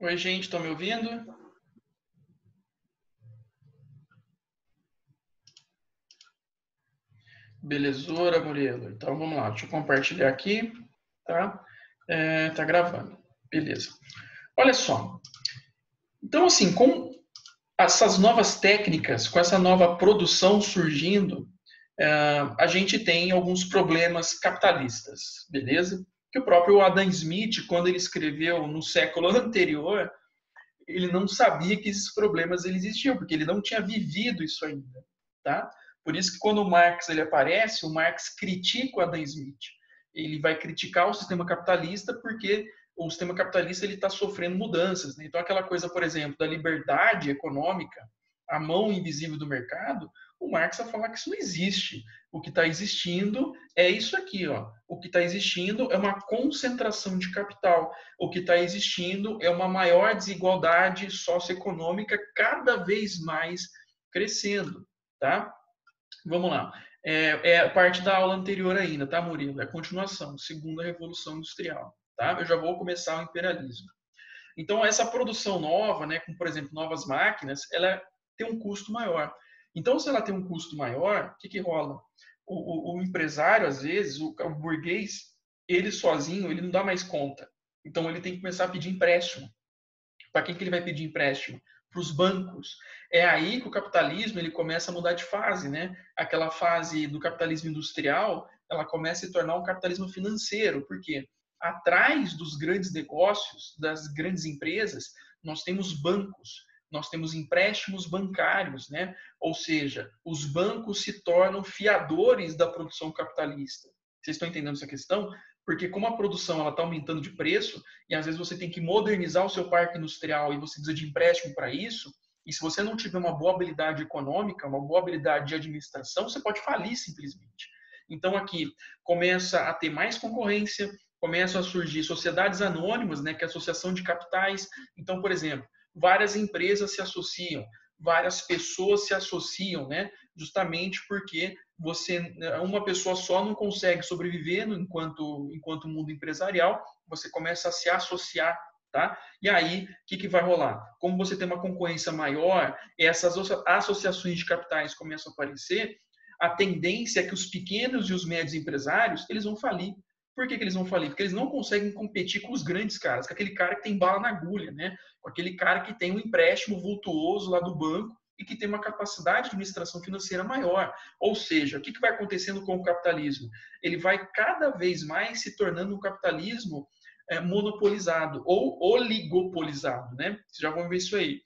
Oi, gente, estão me ouvindo? Belezura, Murilo. Então vamos lá, deixa eu compartilhar aqui, tá? Tá gravando. Beleza. Olha só. Então, assim, com essas novas técnicas, com essa nova produção surgindo, a gente tem alguns problemas capitalistas, beleza? Que o próprio Adam Smith, quando ele escreveu no século anterior, ele não sabia que esses problemas existiam, porque ele não tinha vivido isso ainda, tá? Por isso que quando o Marx ele aparece, o Marx critica o Adam Smith. Ele vai criticar o sistema capitalista porque o sistema capitalista ele está sofrendo mudanças, né? Então aquela coisa, por exemplo, da liberdade econômica, a mão invisível do mercado, o Marx vai falar que isso não existe. O que está existindo é isso aqui, ó. O que está existindo é uma concentração de capital. O que está existindo é uma maior desigualdade socioeconômica cada vez mais crescendo, tá? Vamos lá. É parte da aula anterior ainda, tá, Murilo? É a continuação, segunda revolução industrial, tá? Eu já vou começar o imperialismo. Então, essa produção nova, né, como por exemplo novas máquinas, ela tem um custo maior. Então, se ela tem um custo maior, o que, que rola? O empresário, às vezes, o burguês, ele sozinho, ele não dá mais conta. Então, ele tem que começar a pedir empréstimo. Para quem que ele vai pedir empréstimo? Para os bancos. É aí que o capitalismo ele começa a mudar de fase, né? Aquela fase do capitalismo industrial, ela começa a se tornar um capitalismo financeiro, porque atrás dos grandes negócios, das grandes empresas, nós temos bancos, nós temos empréstimos bancários, né? Ou seja, os bancos se tornam fiadores da produção capitalista. Vocês estão entendendo essa questão? Porque como a produção ela está aumentando de preço, e às vezes você tem que modernizar o seu parque industrial e você precisa de empréstimo para isso, e se você não tiver uma boa habilidade econômica, uma boa habilidade de administração, você pode falir simplesmente. Então aqui começa a ter mais concorrência, começam a surgir sociedades anônimas, né, que é a associação de capitais. Então, por exemplo, várias empresas se associam, várias pessoas se associam, né, justamente porque uma pessoa só não consegue sobreviver enquanto mundo empresarial, você começa a se associar, tá? E aí, o que vai rolar? Como você tem uma concorrência maior, essas associações de capitais começam a aparecer, a tendência é que os pequenos e os médios empresários, eles vão falir. Por que eles vão falir? Porque eles não conseguem competir com os grandes caras, com aquele cara que tem bala na agulha, né? Com aquele cara que tem um empréstimo vultuoso lá do banco e que tem uma capacidade de administração financeira maior. Ou seja, o que vai acontecendo com o capitalismo? Ele vai cada vez mais se tornando um capitalismo monopolizado ou oligopolizado, né? Vocês já vão ver isso aí.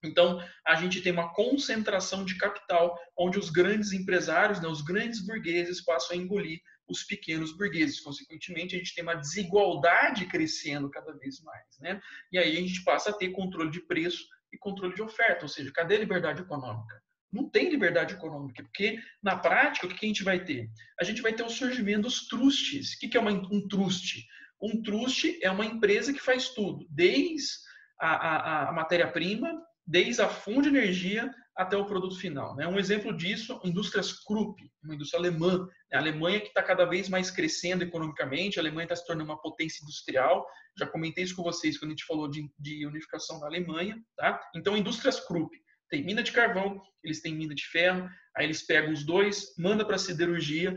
Então, a gente tem uma concentração de capital, onde os grandes empresários, né, os grandes burgueses, passam a engolir os pequenos burgueses. Consequentemente, a gente tem uma desigualdade crescendo cada vez mais. Né? E aí a gente passa a ter controle de preço e controle de oferta. Ou seja, cadê a liberdade econômica? Não tem liberdade econômica, porque na prática, o que a gente vai ter? A gente vai ter o surgimento dos trustes. O que é um truste? Um truste é uma empresa que faz tudo, desde a matéria-prima, desde a fonte de energia até o produto final. Né? Um exemplo disso, indústrias Krupp, uma indústria alemã. A Alemanha que está cada vez mais crescendo economicamente, a Alemanha está se tornando uma potência industrial. Já comentei isso com vocês quando a gente falou de unificação da Alemanha. Tá? Então, indústrias Krupp. Tem mina de carvão, eles têm mina de ferro, aí eles pegam os dois, manda para a siderurgia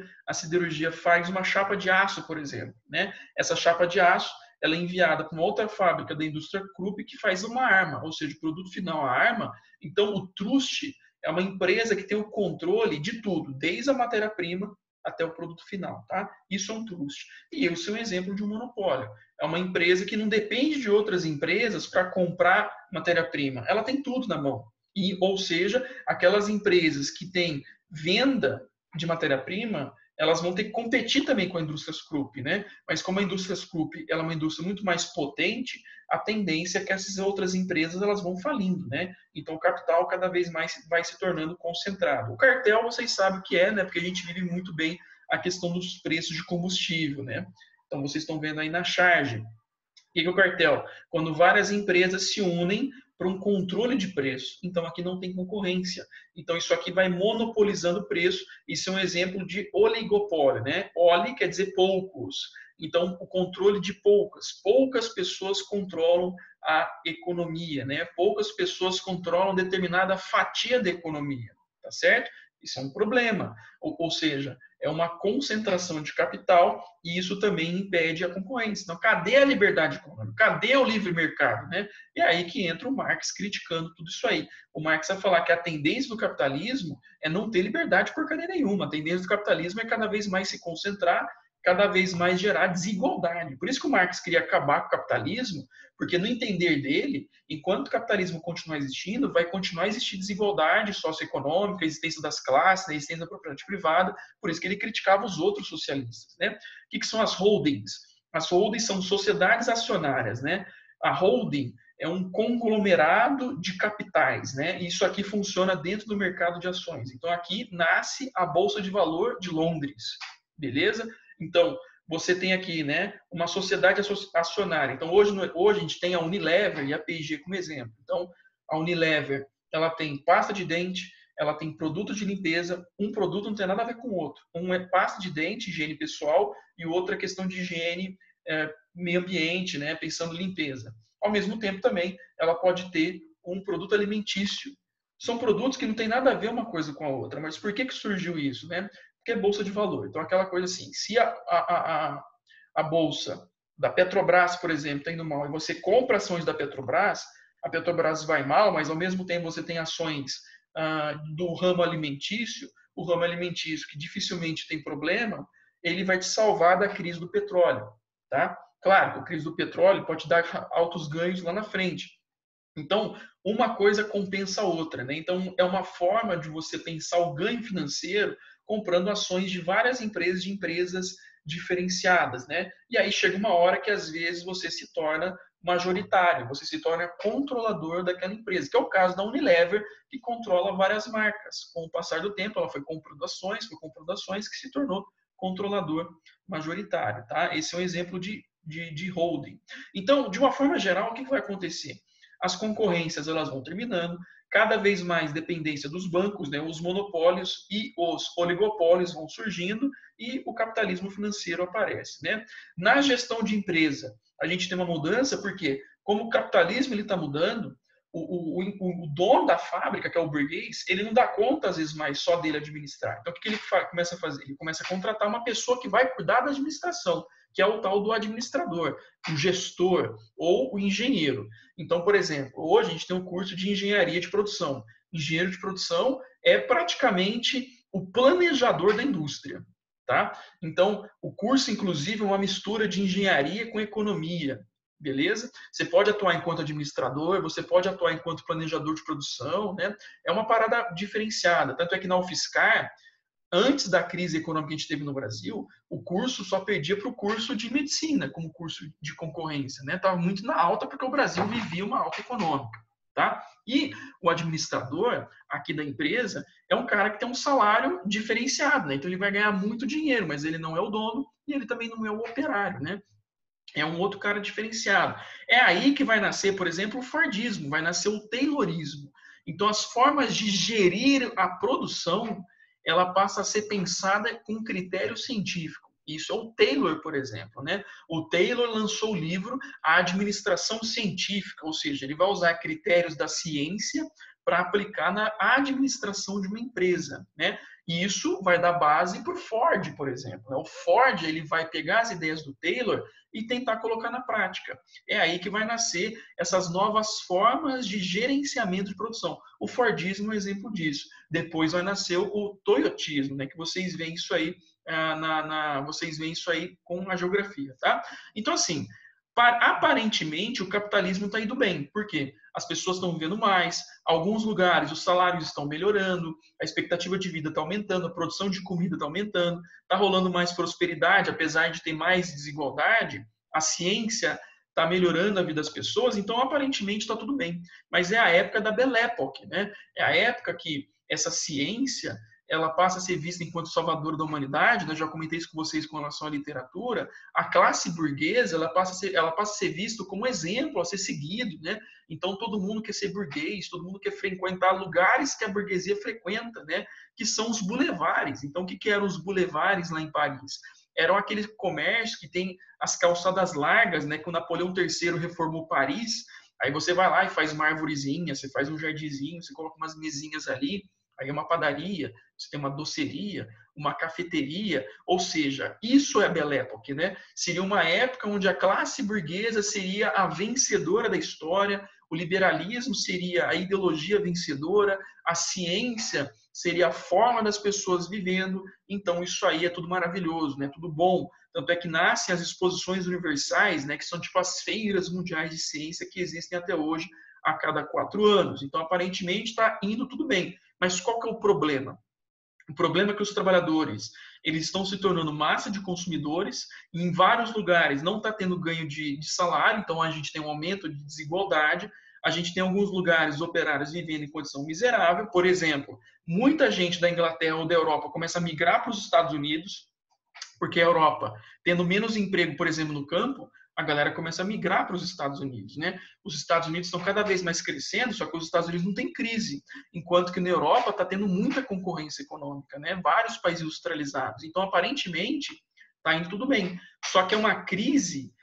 faz uma chapa de aço, por exemplo. Né? Essa chapa de aço ela é enviada para uma outra fábrica da indústria Krupp que faz uma arma, ou seja, o produto final, a arma. Então, o trust é uma empresa que tem o controle de tudo, desde a matéria-prima até o produto final, tá? Isso é um trust. E isso é um exemplo de um monopólio. É uma empresa que não depende de outras empresas para comprar matéria-prima. Ela tem tudo na mão. E, ou seja, aquelas empresas que têm venda de matéria-prima, elas vão ter que competir também com a indústria Krupp, né? Mas como a indústria Krupp ela é uma indústria muito mais potente, a tendência é que essas outras empresas elas vão falindo, né? Então o capital cada vez mais vai se tornando concentrado. O cartel vocês sabem o que é, né? Porque a gente vive muito bem a questão dos preços de combustível, né? Então vocês estão vendo aí na charge. O que é o cartel? Quando várias empresas se unem para um controle de preço. Então, aqui não tem concorrência. Então, isso aqui vai monopolizando o preço. Isso é um exemplo de oligopólio, né? Oli quer dizer poucos. Então, o controle de poucas pessoas controlam a economia, né? Poucas pessoas controlam determinada fatia da economia, tá certo? Isso é um problema, ou seja, é uma concentração de capital e isso também impede a concorrência. Então, cadê a liberdade econômica? Cadê o livre mercado, né? E é aí que entra o Marx criticando tudo isso aí. O Marx vai falar que a tendência do capitalismo é não ter liberdade porcaria nenhuma. A tendência do capitalismo é cada vez mais se concentrar, cada vez mais gerar desigualdade. Por isso que o Marx queria acabar com o capitalismo, porque no entender dele, enquanto o capitalismo continuar existindo, vai continuar a existir desigualdade socioeconômica, a existência das classes, a existência da propriedade privada. Por isso que ele criticava os outros socialistas, né? O que são as holdings? As holdings são sociedades acionárias, né? A holding é um conglomerado de capitais, né? Isso aqui funciona dentro do mercado de ações. Então aqui nasce a Bolsa de Valor de Londres, beleza? Então, você tem aqui, né, uma sociedade acionária. Então, hoje a gente tem a Unilever e a P&G como exemplo. Então, a Unilever, ela tem pasta de dente, ela tem produto de limpeza, um produto não tem nada a ver com o outro. Um é pasta de dente, higiene pessoal, e o outro é questão de higiene, meio ambiente, né, pensando em limpeza. Ao mesmo tempo, também, ela pode ter um produto alimentício. São produtos que não tem nada a ver uma coisa com a outra. Mas por que surgiu isso, né? Porque é bolsa de valor. Então, aquela coisa assim, se a bolsa da Petrobras, por exemplo, está indo mal e você compra ações da Petrobras, a Petrobras vai mal, mas ao mesmo tempo você tem ações do ramo alimentício, o ramo alimentício que dificilmente tem problema, ele vai te salvar da crise do petróleo, tá? Claro que a crise do petróleo pode dar altos ganhos lá na frente. Então, uma coisa compensa a outra, né? Então, é uma forma de você pensar o ganho financeiro comprando ações de várias empresas, de empresas diferenciadas, né? E aí chega uma hora que às vezes você se torna majoritário, você se torna controlador daquela empresa, que é o caso da Unilever, que controla várias marcas. Com o passar do tempo, ela foi comprando ações, que se tornou controlador majoritário, tá? Esse é um exemplo de holding. Então, de uma forma geral, o que vai acontecer? As concorrências elas vão terminando, cada vez mais dependência dos bancos, né, os monopólios e os oligopólios vão surgindo e o capitalismo financeiro aparece, né? Na gestão de empresa, a gente tem uma mudança porque, como o capitalismo está mudando, o dono da fábrica, que é o burguês, ele não dá conta, às vezes, mais só dele administrar. Então, o que ele começa a fazer? Ele começa a contratar uma pessoa que vai cuidar da administração, que é o tal do administrador, o gestor ou o engenheiro. Então, por exemplo, hoje a gente tem um curso de engenharia de produção. Engenheiro de produção é praticamente o planejador da indústria, tá? Então, o curso, inclusive, é uma mistura de engenharia com economia, beleza? Você pode atuar enquanto administrador, você pode atuar enquanto planejador de produção, né? É uma parada diferenciada. Tanto é que na UFSCar, antes da crise econômica que a gente teve no Brasil, o curso só perdia para o curso de medicina, como curso de concorrência, né? Estava muito na alta porque o Brasil vivia uma alta econômica, tá? E o administrador aqui da empresa é um cara que tem um salário diferenciado, né? Então ele vai ganhar muito dinheiro, mas ele não é o dono e ele também não é o operário, né? É um outro cara diferenciado. É aí que vai nascer, por exemplo, o Fordismo, vai nascer o Taylorismo. Então, as formas de gerir a produção, ela passa a ser pensada com critério científico. Isso é o Taylor, por exemplo, né? O Taylor lançou o livro A Administração Científica, ou seja, ele vai usar critérios da ciência para aplicar na administração de uma empresa, né? E isso vai dar base para o Ford, por exemplo. O Ford ele vai pegar as ideias do Taylor e tentar colocar na prática. É aí que vai nascer essas novas formas de gerenciamento de produção. O Fordismo é um exemplo disso. Depois vai nascer o Toyotismo, né? Que vocês veem isso aí vocês veem isso aí com a geografia, tá? Então assim, aparentemente o capitalismo está indo bem. Por quê? As pessoas estão vivendo mais, alguns lugares os salários estão melhorando, a expectativa de vida está aumentando, a produção de comida está aumentando, está rolando mais prosperidade, apesar de ter mais desigualdade, a ciência está melhorando a vida das pessoas, então aparentemente está tudo bem. Mas é a época da Belle Époque, né? É a época que essa ciência ela passa a ser vista enquanto salvadora da humanidade, né? Já comentei isso com vocês com relação à literatura, a classe burguesa ela passa a ser vista como exemplo a ser seguido, né? Então todo mundo quer ser burguês, todo mundo quer frequentar lugares que a burguesia frequenta, né? Que são os bulevares. Então o que eram os bulevares lá em Paris? eram aquele comércio que tem as calçadas largas, né? Que o Napoleão III reformou Paris. Aí você vai lá e faz uma arvorezinha, você faz um jardinzinho, você coloca umas mesinhas ali, aí é uma padaria, você tem uma doceria, uma cafeteria, ou seja, isso é a Belle Époque, né? Seria uma época onde a classe burguesa seria a vencedora da história, o liberalismo seria a ideologia vencedora, a ciência seria a forma das pessoas vivendo, então isso aí é tudo maravilhoso, né? Tudo bom. Tanto é que nascem as exposições universais, né? Que são tipo as feiras mundiais de ciência que existem até hoje a cada 4 anos. Então, aparentemente, está indo tudo bem. Mas qual que é o problema? O problema é que os trabalhadores eles estão se tornando massa de consumidores e em vários lugares não está tendo ganho de salário, então a gente tem um aumento de desigualdade, a gente tem alguns lugares operários vivendo em condição miserável, por exemplo, muita gente da Inglaterra ou da Europa começa a migrar para os Estados Unidos, porque a Europa, tendo menos emprego, por exemplo, no campo, a galera começa a migrar para os Estados Unidos, né? Os Estados Unidos estão cada vez mais crescendo, só que os Estados Unidos não têm crise, enquanto que na Europa está tendo muita concorrência econômica, né? Vários países industrializados. Então, aparentemente, está indo tudo bem. Só que é uma crise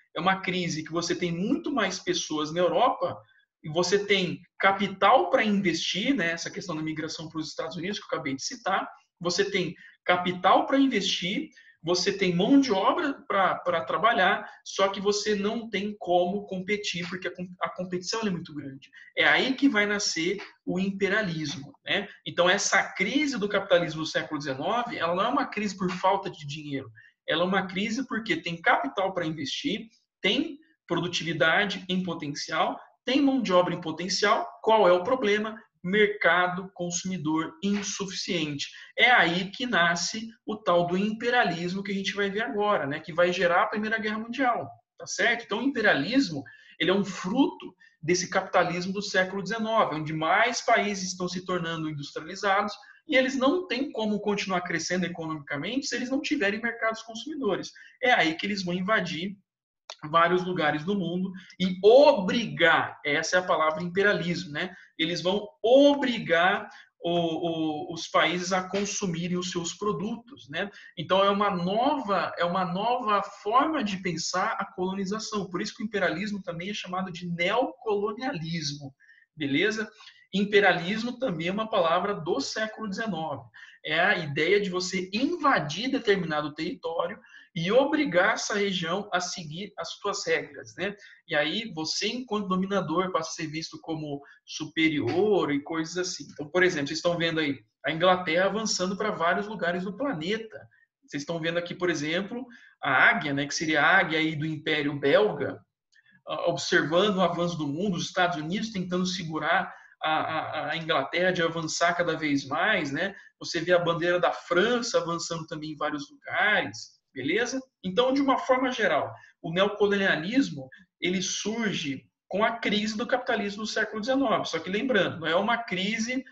que você tem muito mais pessoas na Europa e você tem capital para investir, né? Essa questão da migração para os Estados Unidos que eu acabei de citar. Você tem capital para investir, você tem mão de obra para trabalhar, só que você não tem como competir, porque a competição é muito grande. É aí que vai nascer o imperialismo, né? Então, essa crise do capitalismo do século XIX, ela não é uma crise por falta de dinheiro, ela é uma crise porque tem capital para investir, tem produtividade em potencial, tem mão de obra em potencial. Qual é o problema? Mercado consumidor insuficiente. É aí que nasce o tal do imperialismo que a gente vai ver agora, né? Que vai gerar a Primeira Guerra Mundial, tá certo? Então, o imperialismo ele é um fruto desse capitalismo do século XIX, onde mais países estão se tornando industrializados e eles não têm como continuar crescendo economicamente se eles não tiverem mercados consumidores. É aí que eles vão invadir vários lugares do mundo e obrigar, essa é a palavra imperialismo, né? Eles vão obrigar os países a consumirem os seus produtos, né? Então é uma nova forma de pensar a colonização. Por isso que o imperialismo também é chamado de neocolonialismo, beleza? Imperialismo também é uma palavra do século XIX. É a ideia de você invadir determinado território e obrigar essa região a seguir as suas regras, né? E aí você, enquanto dominador, passa a ser visto como superior e coisas assim. Então, por exemplo, vocês estão vendo aí a Inglaterra avançando para vários lugares do planeta. Vocês estão vendo aqui, por exemplo, a águia, né, que seria a águia aí do Império Belga, observando o avanço do mundo, os Estados Unidos tentando segurar a Inglaterra de avançar cada vez mais, né? Você vê a bandeira da França avançando também em vários lugares. Beleza? Então, de uma forma geral, o neocolonialismo ele surge com a crise do capitalismo do século XIX. Só que lembrando, não é uma crise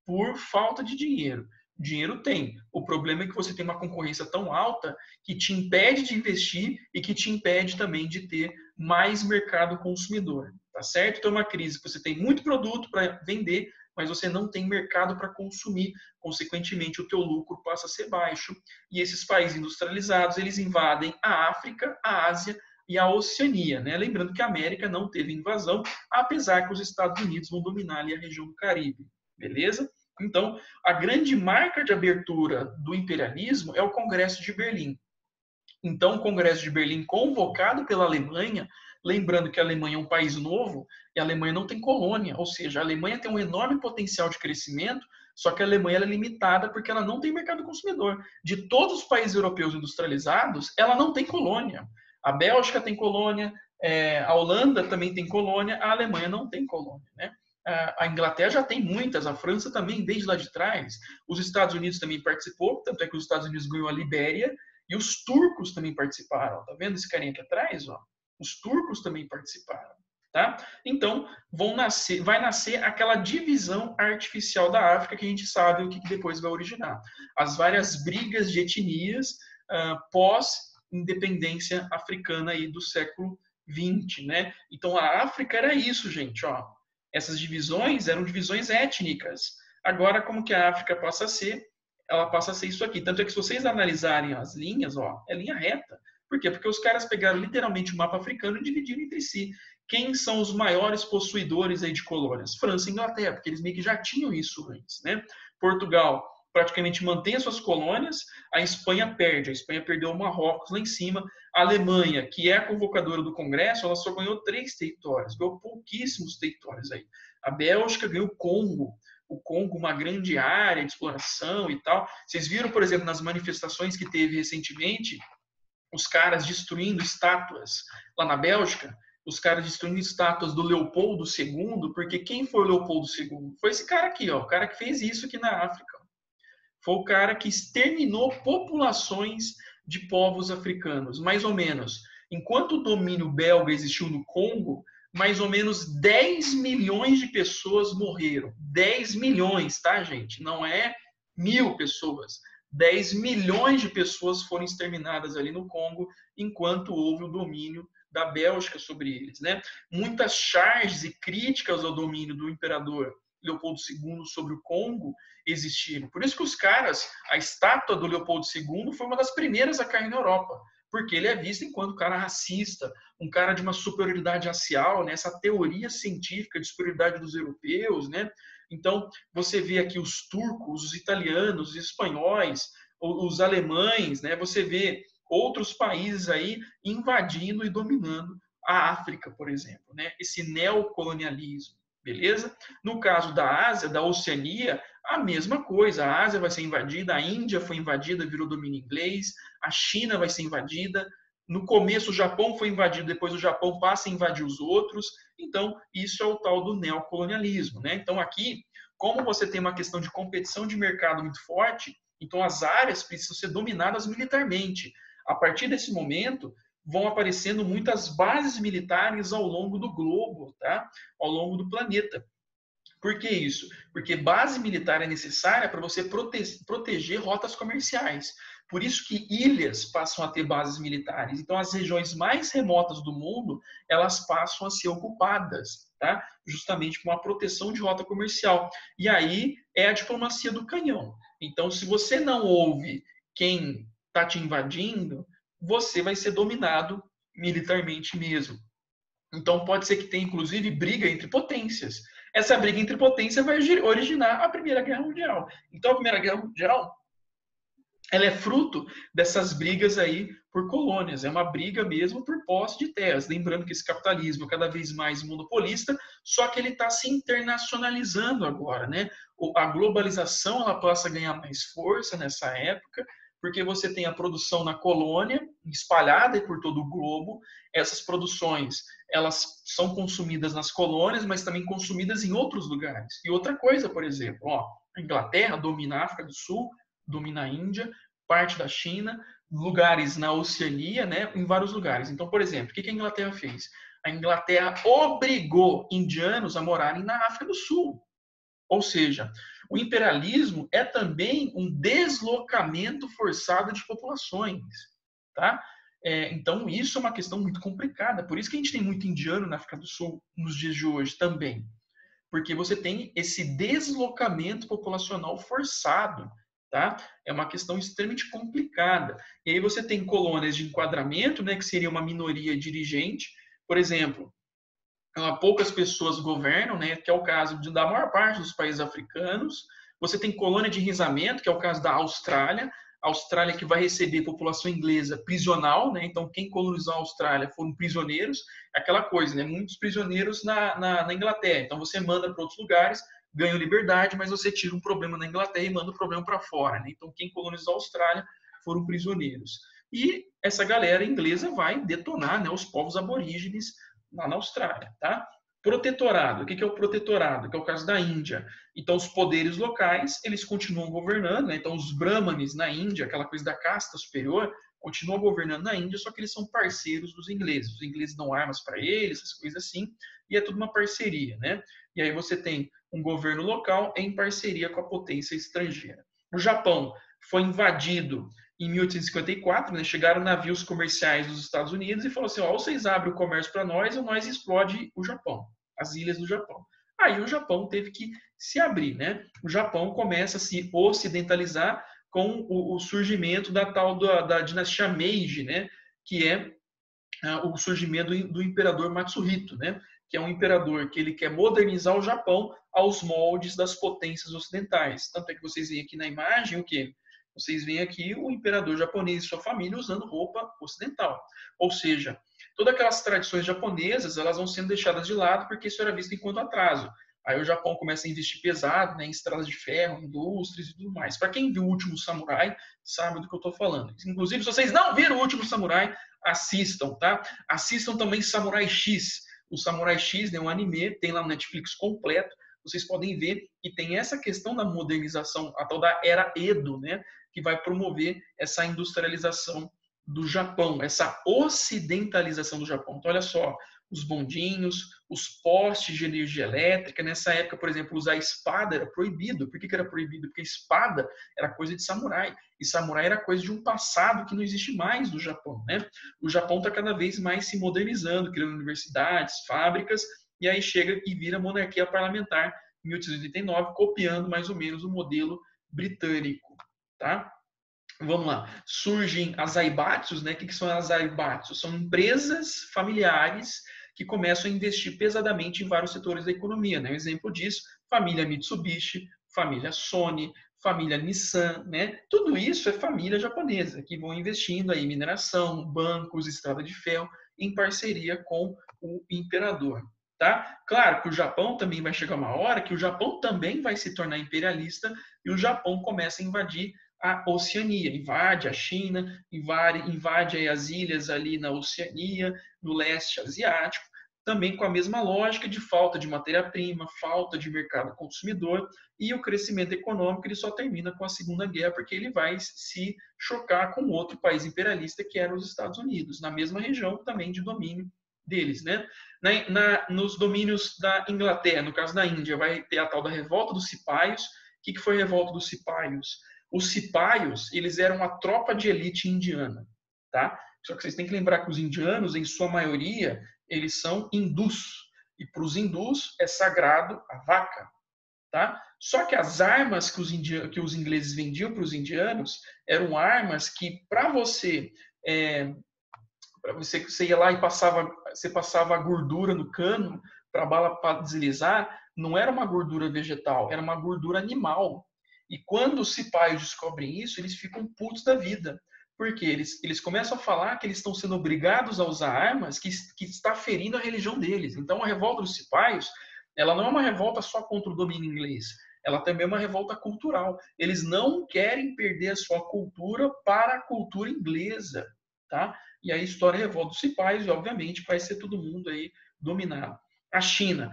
por falta de dinheiro. Dinheiro tem. O problema é que você tem uma concorrência tão alta que te impede de investir e que te impede também de ter mais mercado consumidor. Tá certo? Então, é uma crise que você tem muito produto para vender, mas você não tem mercado para consumir. Consequentemente, o teu lucro passa a ser baixo. E esses países industrializados, eles invadem a África, a Ásia e a Oceania, né? Lembrando que a América não teve invasão, apesar que os Estados Unidos vão dominar ali a região do Caribe. Beleza? Então, a grande marca de abertura do imperialismo é o Congresso de Berlim. Então, o Congresso de Berlim, convocado pela Alemanha, lembrando que a Alemanha é um país novo e a Alemanha não tem colônia, ou seja, a Alemanha tem um enorme potencial de crescimento, só que a Alemanha é limitada porque ela não tem mercado consumidor. De todos os países europeus industrializados, ela não tem colônia. A Bélgica tem colônia, a Holanda também tem colônia, a Alemanha não tem colônia, né? A Inglaterra já tem muitas, a França também, desde lá de trás. Os Estados Unidos também participou, tanto é que os Estados Unidos ganhou a Libéria, e os turcos também participaram. Tá vendo esse carinha aqui atrás? Ó? Os turcos também participaram. Tá? Então, vai nascer aquela divisão artificial da África que a gente sabe o que depois vai originar. As várias brigas de etnias pós-independência africana aí do século XX. Né? Então, a África era isso, gente. Ó. Essas divisões eram divisões étnicas. Agora, como que a África passa a ser? ela passa a ser isso aqui. Tanto é que se vocês analisarem as linhas, ó, é linha reta. Por quê? Porque os caras pegaram literalmente o mapa africano e dividiram entre si. Quem são os maiores possuidores aí de colônias? França e Inglaterra, porque eles meio que já tinham isso antes, né? Portugal praticamente mantém as suas colônias, a Espanha perde. A Espanha perdeu o Marrocos lá em cima. A Alemanha, que é a convocadora do Congresso, ela só ganhou 3 territórios, ganhou pouquíssimos territórios aí. A Bélgica ganhou o Congo, uma grande área de exploração e tal. Vocês viram, por exemplo, nas manifestações que teve recentemente, os caras destruindo estátuas lá na Bélgica, os caras destruindo estátuas do Leopoldo II, porque quem foi o Leopoldo II? Foi esse cara aqui, ó, o cara que fez isso aqui na África. Foi o cara que exterminou populações de povos africanos, mais ou menos. Enquanto o domínio belga existiu no Congo, mais ou menos 10 milhões de pessoas morreram. 10 milhões, tá, gente? Não é 1.000 pessoas. 10 milhões de pessoas foram exterminadas ali no Congo, enquanto houve o domínio da Bélgica sobre eles, né? Muitas charges e críticas ao domínio do imperador Leopoldo II sobre o Congo existiram. Por isso que os caras, a estátua do Leopoldo II foi uma das primeiras a cair na Europa, porque ele é visto enquanto um cara racista, um cara de uma superioridade racial, né? Essa teoria científica de superioridade dos europeus, né? Então, você vê aqui os turcos, os italianos, os espanhóis, os alemães, né? Você vê outros países aí invadindo e dominando a África, por exemplo, né? Esse neocolonialismo. Beleza? No caso da Ásia, da Oceania, a mesma coisa. A Ásia vai ser invadida, a Índia foi invadida, virou domínio inglês, a China vai ser invadida. No começo, o Japão foi invadido, depois o Japão passa a invadir os outros. Então, isso é o tal do neocolonialismo, né? Então, aqui, como você tem uma questão de competição de mercado muito forte, então as áreas precisam ser dominadas militarmente. A partir desse momento, vão aparecendo muitas bases militares ao longo do globo, tá? Ao longo do planeta. Por que isso? Porque base militar é necessária para você proteger rotas comerciais. Por isso que ilhas passam a ter bases militares. Então, as regiões mais remotas do mundo, elas passam a ser ocupadas, tá? Justamente com a proteção de rota comercial. E aí é a diplomacia do canhão. Então, se você não ouve quem está te invadindo, você vai ser dominado militarmente mesmo. Então pode ser que tenha, inclusive, briga entre potências. Essa briga entre potências vai originar a Primeira Guerra Mundial. Então a Primeira Guerra Mundial, ela é fruto dessas brigas aí por colônias. É uma briga mesmo por posse de terras. Lembrando que esse capitalismo é cada vez mais monopolista, só que ele está se internacionalizando agora, né? A globalização ela passa a ganhar mais força nessa época, porque você tem a produção na colônia, espalhada por todo o globo. Essas produções, elas são consumidas nas colônias, mas também consumidas em outros lugares. E outra coisa, por exemplo, ó, a Inglaterra domina a África do Sul, domina a Índia, parte da China, lugares na Oceania, né, em vários lugares. Então, por exemplo, o que a Inglaterra fez? A Inglaterra obrigou indianos a morarem na África do Sul. Ou seja, o imperialismo é também um deslocamento forçado de populações, tá? Então, isso é uma questão muito complicada. Por isso que a gente tem muito indiano na África do Sul nos dias de hoje também. Porque você tem esse deslocamento populacional forçado, tá? É uma questão extremamente complicada. E aí você tem colônias de enquadramento, né, que seria uma minoria dirigente. Por exemplo, poucas pessoas governam, né, que é o caso da maior parte dos países africanos. Você tem colônia de enraizamento, que é o caso da Austrália. A Austrália que vai receber população inglesa prisional, né? Então quem colonizou a Austrália foram prisioneiros. Aquela coisa, né? Muitos prisioneiros na Inglaterra. Então você manda para outros lugares, ganha liberdade, mas você tira um problema na Inglaterra e manda o problema para fora, né? Então quem colonizou a Austrália foram prisioneiros. E essa galera inglesa vai detonar, né, os povos aborígenes lá na Austrália, tá? Protetorado. O que é o protetorado? Que é o caso da Índia. Então, os poderes locais, eles continuam governando, né? Então, os brahmanes na Índia, aquela coisa da casta superior, continuam governando na Índia, só que eles são parceiros dos ingleses. Os ingleses dão armas para eles, essas coisas assim, e é tudo uma parceria, né? E aí você tem um governo local em parceria com a potência estrangeira. O Japão foi invadido em 1854, né, chegaram navios comerciais dos Estados Unidos e falou assim, ó, ou vocês abrem o comércio para nós ou nós explode o Japão, as ilhas do Japão. Aí o Japão teve que se abrir, né? O Japão começa a se ocidentalizar, com o surgimento da tal da dinastia Meiji, né? Que é o surgimento do imperador Matsuhito, né? Que é um imperador que ele quer modernizar o Japão aos moldes das potências ocidentais. Tanto é que vocês veem aqui na imagem o quê? Vocês veem aqui o imperador japonês e sua família usando roupa ocidental. Ou seja, todas aquelas tradições japonesas, elas vão sendo deixadas de lado porque isso era visto enquanto atraso. Aí o Japão começa a investir pesado, né, em estradas de ferro, indústrias e tudo mais. Para quem viu O Último Samurai, sabe do que eu estou falando. Inclusive, se vocês não viram O Último Samurai, assistam, tá? Assistam também Samurai X. O Samurai X, né, um anime, tem lá no Netflix completo. Vocês podem ver que tem essa questão da modernização, a tal da era Edo, né, que vai promover essa industrialização do Japão, essa ocidentalização do Japão. Então, olha só, os bondinhos, os postes de energia elétrica. Nessa época, por exemplo, usar espada era proibido. Por que era proibido? Porque espada era coisa de samurai. E samurai era coisa de um passado que não existe mais no Japão, né? O Japão está cada vez mais se modernizando, criando universidades, fábricas, e aí chega e vira monarquia parlamentar em 1889, copiando mais ou menos o modelo britânico, tá? Vamos lá. Surgem as aibatsus, né? O que são as aibatsus? São empresas familiares que começam a investir pesadamente em vários setores da economia, né? Um exemplo disso, família Mitsubishi, família Sony, família Nissan, né? Tudo isso é família japonesa que vão investindo aí em mineração, bancos, estrada de ferro, em parceria com o imperador. Tá? Claro que o Japão também vai chegar uma hora que o Japão também vai se tornar imperialista e o Japão começa a invadir a Oceania, invade a China, invade as ilhas ali na Oceania, no leste asiático, também com a mesma lógica de falta de matéria-prima, falta de mercado consumidor, e o crescimento econômico ele só termina com a Segunda Guerra, porque ele vai se chocar com outro país imperialista, que era os Estados Unidos, na mesma região também de domínio deles, né? Nos domínios da Inglaterra, no caso da Índia, vai ter a tal da revolta dos cipaios. O que foi a revolta dos cipaios? Os cipaios, eles eram a tropa de elite indiana, tá? Só que vocês têm que lembrar que os indianos, em sua maioria, eles são hindus. E para os hindus é sagrado a vaca, tá? Só que as armas que os ingleses vendiam para os indianos eram armas que, para você você ia lá e passava a gordura no cano para a bala deslizar, não era uma gordura vegetal, era uma gordura animal. E quando os cipaios descobrem isso, eles ficam putos da vida. Porque eles começam a falar que eles estão sendo obrigados a usar armas que está ferindo a religião deles. Então, a revolta dos cipaios, ela não é uma revolta só contra o domínio inglês. Ela também é uma revolta cultural. Eles não querem perder a sua cultura para a cultura inglesa, tá? E aí estoura a revolta dos cipaios e, obviamente, vai ser todo mundo aí dominado. A China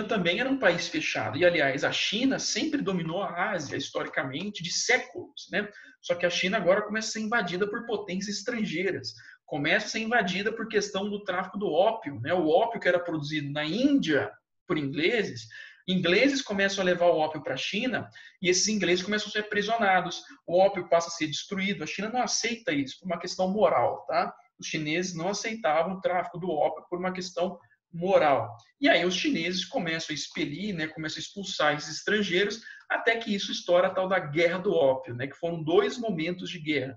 também era um país fechado. E, aliás, a China sempre dominou a Ásia, historicamente, de séculos, né? Só que a China agora começa a ser invadida por potências estrangeiras. Começa a ser invadida por questão do tráfico do ópio, né? O ópio que era produzido na Índia por ingleses começam a levar o ópio para a China e esses ingleses começam a ser aprisionados. O ópio passa a ser destruído. A China não aceita isso por uma questão moral, tá? Os chineses não aceitavam o tráfico do ópio por uma questão moral. E aí os chineses começam a expelir, né, começam a expulsar esses estrangeiros, até que isso estoura a tal da Guerra do Ópio, né, que foram 2 momentos de guerra.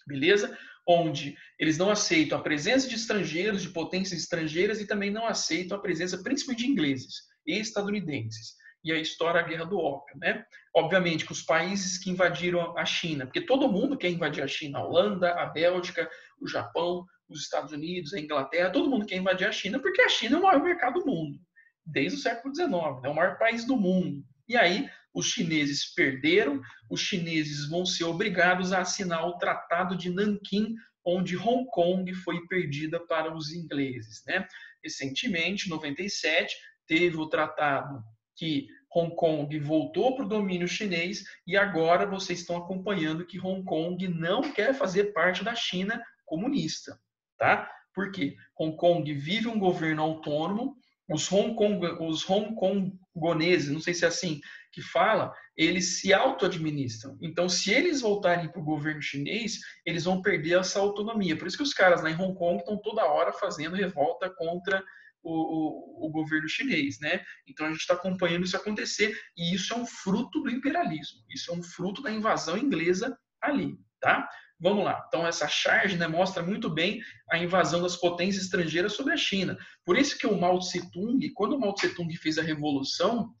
Beleza? Onde eles não aceitam a presença de estrangeiros, de potências estrangeiras, e também não aceitam a presença principalmente de ingleses e estadunidenses. E aí estoura a Guerra do Ópio, né? Obviamente que os países que invadiram a China, porque todo mundo quer invadir a China, a Holanda, a Bélgica, o Japão, os Estados Unidos, a Inglaterra, todo mundo quer invadir a China, porque a China é o maior mercado do mundo, desde o século XIX, é o maior país do mundo. E aí os chineses perderam, os chineses vão ser obrigados a assinar o Tratado de Nanquim, onde Hong Kong foi perdida para os ingleses, né? Recentemente, em 97, teve o tratado que Hong Kong voltou para o domínio chinês e agora vocês estão acompanhando que Hong Kong não quer fazer parte da China comunista, tá? Por quê? Hong Kong vive um governo autônomo, os hongkoneses, não sei se é assim que fala, eles se auto-administram. Então, se eles voltarem para o governo chinês, eles vão perder essa autonomia. Por isso que os caras lá em Hong Kong estão toda hora fazendo revolta contra o governo chinês, né? Então a gente está acompanhando isso acontecer e isso é um fruto do imperialismo, isso é um fruto da invasão inglesa ali, tá? Vamos lá. Então essa charge, né, mostra muito bem a invasão das potências estrangeiras sobre a China. Por isso que o Mao Tse-tung, quando o Mao Tse-tung fez a revolução,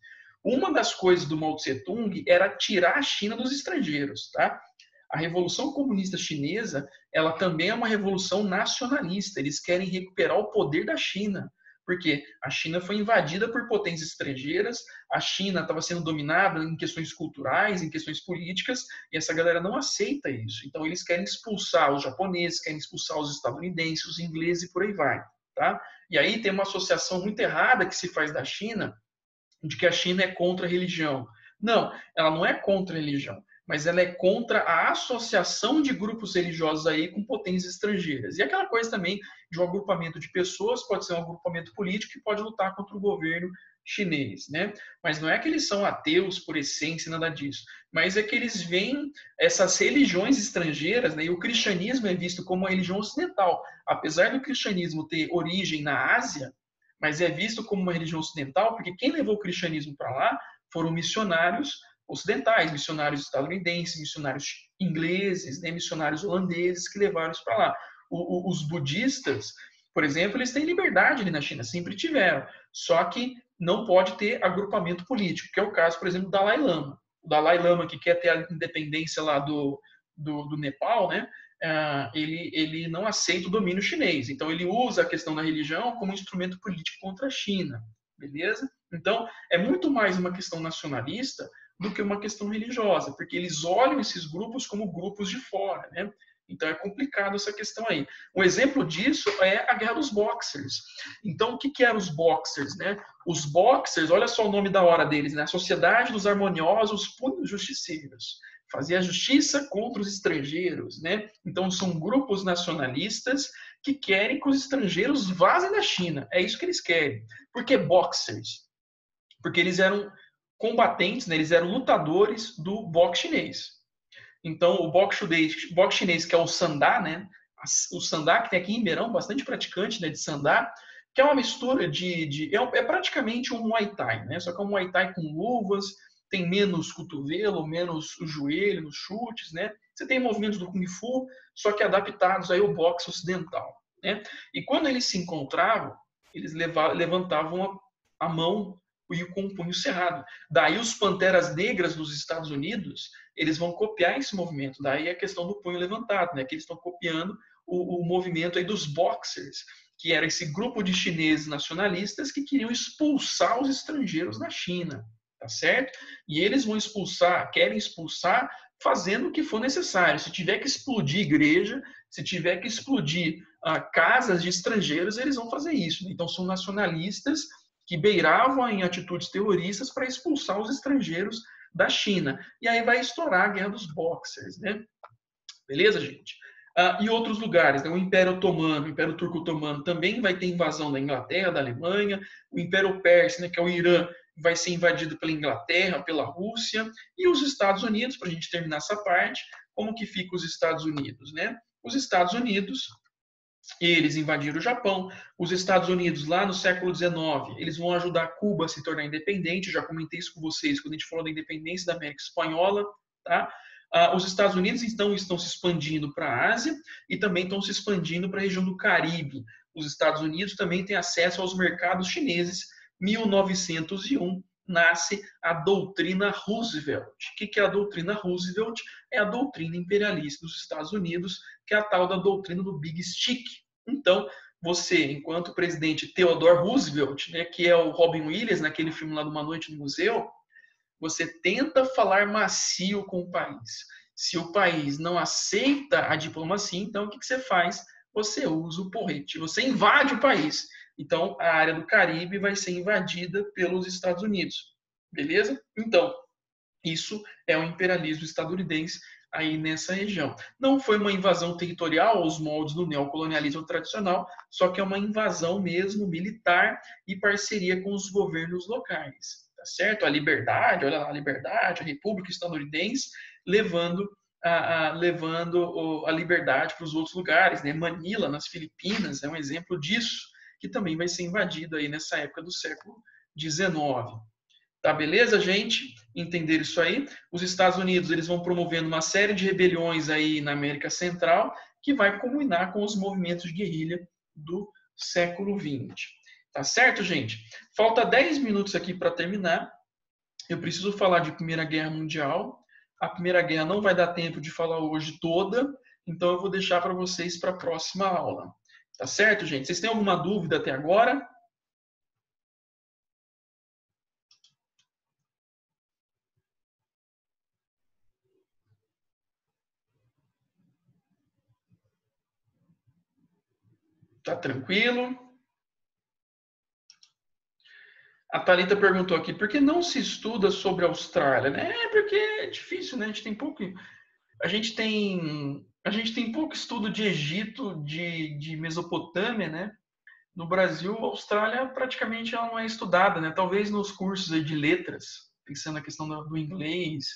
uma das coisas do Mao Tse-tung era tirar a China dos estrangeiros, tá? A Revolução Comunista Chinesa, ela também é uma revolução nacionalista. Eles querem recuperar o poder da China, porque a China foi invadida por potências estrangeiras, a China estava sendo dominada em questões culturais, em questões políticas, e essa galera não aceita isso. Então eles querem expulsar os japoneses, querem expulsar os estadunidenses, os ingleses e por aí vai, tá? E aí tem uma associação muito errada que se faz da China, de que a China é contra a religião. Não, ela não é contra a religião, mas ela é contra a associação de grupos religiosos aí com potências estrangeiras. E aquela coisa também de um agrupamento de pessoas, pode ser um agrupamento político que pode lutar contra o governo chinês, né? Mas não é que eles são ateus por essência, nada disso, mas é que eles veem essas religiões estrangeiras, né? E o cristianismo é visto como uma religião ocidental. Apesar do cristianismo ter origem na Ásia, mas é visto como uma religião ocidental, porque quem levou o cristianismo para lá foram missionários ocidentais, missionários estadunidenses, missionários ingleses, né, missionários holandeses que levaram isso para lá. Os budistas, por exemplo, eles têm liberdade ali na China, sempre tiveram, só que não pode ter agrupamento político, que é o caso, por exemplo, do Dalai Lama. O Dalai Lama, que quer ter a independência lá do Nepal, né? Ele não aceita o domínio chinês. Então, ele usa a questão da religião como instrumento político contra a China. Beleza? Então, é muito mais uma questão nacionalista do que uma questão religiosa, porque eles olham esses grupos como grupos de fora, né? Então, é complicado essa questão aí. Um exemplo disso é a Guerra dos Boxers. Então, o que eram os Boxers, né? Os Boxers, olha só o nome da hora deles, né? A Sociedade dos Harmoniosos Punhos Justiceiros. Fazia justiça contra os estrangeiros, né? Então são grupos nacionalistas que querem que os estrangeiros vazem da China. É isso que eles querem. Por que boxers? Porque eles eram combatentes, né? Eles eram lutadores do boxe chinês. Então o boxe chinês, que é o sandá, né? O sandá que tem aqui em Ribeirão, bastante praticante, né, de sandá, que é uma mistura é praticamente um Muay Thai, né? Só que é um Muay Thai com luvas, tem menos cotovelo, menos o joelho nos chutes, né? Você tem movimentos do Kung Fu, só que adaptados aí ao boxe ocidental, né? E quando eles se encontravam, eles levantavam a mão e com o punho cerrado. Daí os Panteras Negras dos Estados Unidos, eles vão copiar esse movimento. Daí a questão do punho levantado, né? Que eles estão copiando o movimento aí dos boxers, que era esse grupo de chineses nacionalistas que queriam expulsar os estrangeiros da China. Tá certo? E eles vão expulsar, querem expulsar, fazendo o que for necessário. Se tiver que explodir igreja, se tiver que explodir casas de estrangeiros, eles vão fazer isso. Então, são nacionalistas que beiravam em atitudes terroristas para expulsar os estrangeiros da China. E aí vai estourar a Guerra dos Boxers, né? Beleza, gente? E outros lugares, né? O Império Otomano, o Império Turco Otomano também vai ter invasão da Inglaterra, da Alemanha. O Império Persa, né, que é o Irã, vai ser invadido pela Inglaterra, pela Rússia. E os Estados Unidos, para a gente terminar essa parte, como que fica os Estados Unidos, né? Os Estados Unidos, eles invadiram o Japão. Os Estados Unidos, lá no século XIX, eles vão ajudar Cuba a se tornar independente. Eu já comentei isso com vocês quando a gente falou da independência da América Espanhola, tá? Os Estados Unidos, então, estão se expandindo para a Ásia e também estão se expandindo para a região do Caribe. Os Estados Unidos também têm acesso aos mercados chineses. 1901 nasce a doutrina Roosevelt. O que é a doutrina Roosevelt? É a doutrina imperialista dos Estados Unidos, que é a tal da doutrina do Big Stick. Então, você, enquanto presidente Theodore Roosevelt, né, que é o Robin Williams, naquele filme lá de Uma Noite no Museu, você tenta falar macio com o país. Se o país não aceita a diplomacia, então o que você faz? Você usa o porrete, você invade o país. Então, a área do Caribe vai ser invadida pelos Estados Unidos. Beleza? Então, isso é o imperialismo estadunidense aí nessa região. Não foi uma invasão territorial aos moldes do neocolonialismo tradicional, só que é uma invasão mesmo militar e parceria com os governos locais. Tá certo? A liberdade, olha lá, a liberdade, a República Estadunidense levando a liberdade para os outros lugares, né? Manila, nas Filipinas, é um exemplo disso. que também vai ser invadido aí nessa época do século XIX. Tá, beleza, gente? Entender isso aí? Os Estados Unidos, eles vão promovendo uma série de rebeliões aí na América Central, que vai culminar com os movimentos de guerrilha do século XX. Tá certo, gente? Falta 10 minutos aqui para terminar. Eu preciso falar de Primeira Guerra Mundial. A Primeira Guerra não vai dar tempo de falar hoje toda, então eu vou deixar para vocês para a próxima aula. Tá certo, gente? Vocês têm alguma dúvida até agora? Tá tranquilo? A Thalita perguntou aqui, por que não se estuda sobre a Austrália? É porque é difícil, né? A gente tem pouco estudo de Egito, de Mesopotâmia, né? No Brasil, a Austrália praticamente ela não é estudada, né? Talvez nos cursos de letras, pensando na questão do inglês,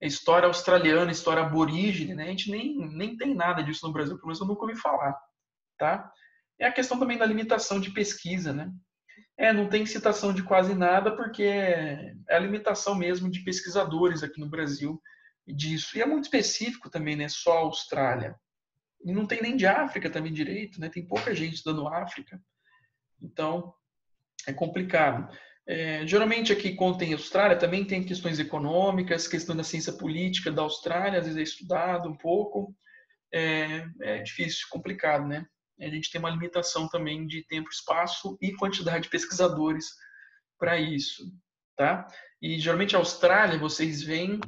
a história australiana, a história aborígene, né? A gente nem tem nada disso no Brasil, pelo menos eu nunca ouvi falar, tá? É a questão também da limitação de pesquisa, né? Não tem citação de quase nada, porque é a limitação mesmo de pesquisadores aqui no Brasil disso. E é muito específico também, né? Só a Austrália. E não tem nem de África também direito, né? Tem pouca gente estudando África. Então, é complicado. Geralmente aqui, quando tem Austrália, também tem questões econômicas, questão da ciência política da Austrália, às vezes é estudado um pouco. É difícil, complicado, né? A gente tem uma limitação também de tempo, espaço e quantidade de pesquisadores para isso, tá? E geralmente a Austrália, vocês veem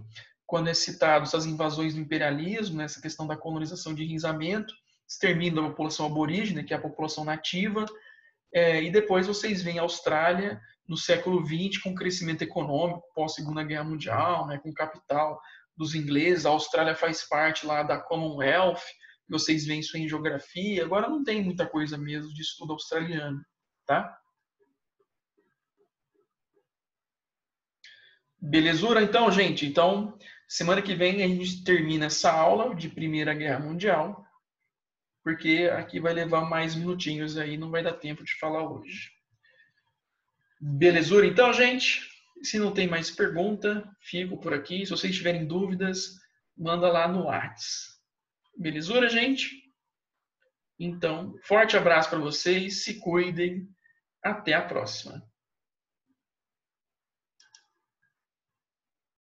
quando é citado essas invasões do imperialismo, né, essa questão da colonização de enraizamento, extermínio da população aborígene, que é a população nativa, e depois vocês veem a Austrália no século XX com crescimento econômico pós Segunda Guerra Mundial, né, com capital dos ingleses. A Austrália faz parte lá da Commonwealth. Vocês veem isso em geografia. Agora não tem muita coisa mesmo de estudo australiano, tá? Belezura, então, gente? Então, semana que vem a gente termina essa aula de Primeira Guerra Mundial, porque aqui vai levar mais minutinhos aí, não vai dar tempo de falar hoje. Belezura, então, gente? Se não tem mais pergunta, fico por aqui. Se vocês tiverem dúvidas, manda lá no Whats. Belezura, gente? Então, forte abraço para vocês, se cuidem, até a próxima.